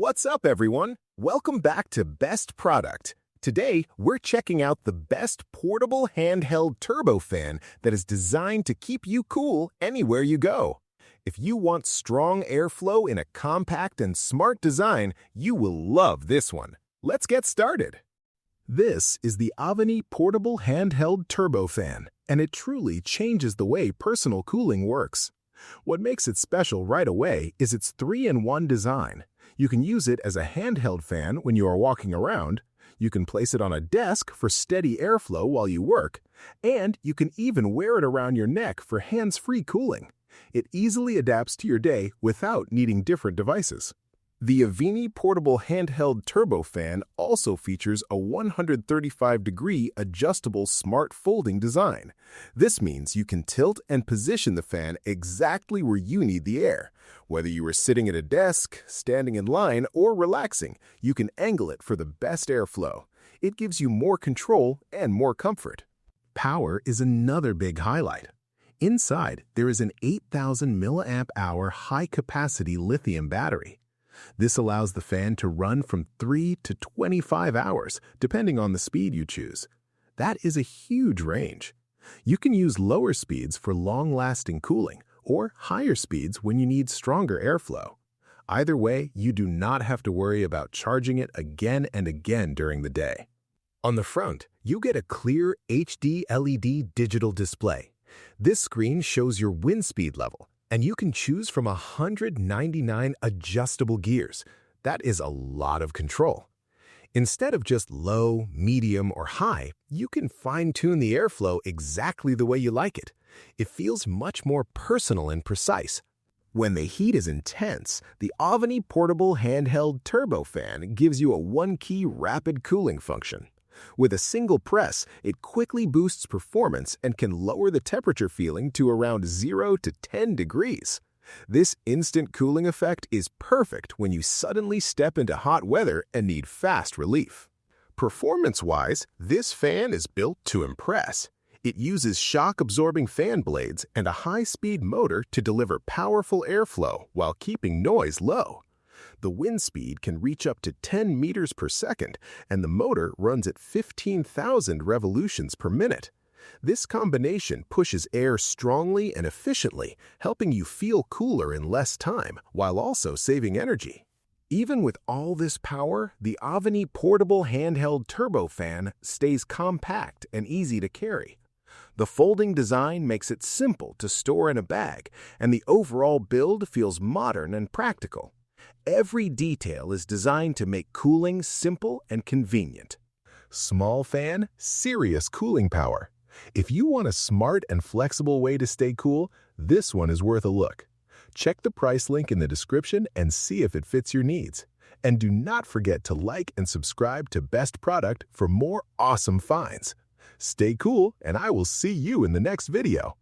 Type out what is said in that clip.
What's up, everyone? Welcome back to Best Product. Today, we're checking out the best portable handheld turbo fan that is designed to keep you cool anywhere you go. If you want strong airflow in a compact and smart design, you will love this one. Let's get started. This is the Avani Portable Handheld Turbo Fan, and it truly changes the way personal cooling works. What makes it special right away is its 3-in-1 design. You can use it as a handheld fan when you are walking around, you can place it on a desk for steady airflow while you work, and you can even wear it around your neck for hands-free cooling. It easily adapts to your day without needing different devices. The Avani Portable Handheld Turbo Fan also features a 135-degree adjustable smart folding design. This means you can tilt and position the fan exactly where you need the air. Whether you are sitting at a desk, standing in line, or relaxing, you can angle it for the best airflow. It gives you more control and more comfort. Power is another big highlight. Inside, there is an 8,000 mAh high-capacity lithium battery. This allows the fan to run from 3 to 25 hours, depending on the speed you choose. That is a huge range. You can use lower speeds for long-lasting cooling or higher speeds when you need stronger airflow. Either way, you do not have to worry about charging it again and again during the day. On the front, you get a clear HD LED digital display. This screen shows your wind speed level, and you can choose from 199 adjustable gears. That is a lot of control. Instead of just low, medium, or high, you can fine-tune the airflow exactly the way you like it. It feels much more personal and precise. When the heat is intense, the Avani Portable Handheld Turbo Fan gives you a one-key rapid cooling function. With a single press, it quickly boosts performance and can lower the temperature feeling to around 0 to 10 degrees. This instant cooling effect is perfect when you suddenly step into hot weather and need fast relief. Performance-wise, this fan is built to impress. It uses shock-absorbing fan blades and a high-speed motor to deliver powerful airflow while keeping noise low. The wind speed can reach up to 10 meters per second, and the motor runs at 15,000 revolutions per minute. This combination pushes air strongly and efficiently, helping you feel cooler in less time, while also saving energy. Even with all this power, the Avani Portable Handheld Turbo Fan stays compact and easy to carry. The folding design makes it simple to store in a bag, and the overall build feels modern and practical. Every detail is designed to make cooling simple and convenient. Small fan, serious cooling power. If you want a smart and flexible way to stay cool, this one is worth a look. Check the price link in the description and see if it fits your needs. And do not forget to like and subscribe to Best Product for more awesome finds. Stay cool, and I will see you in the next video.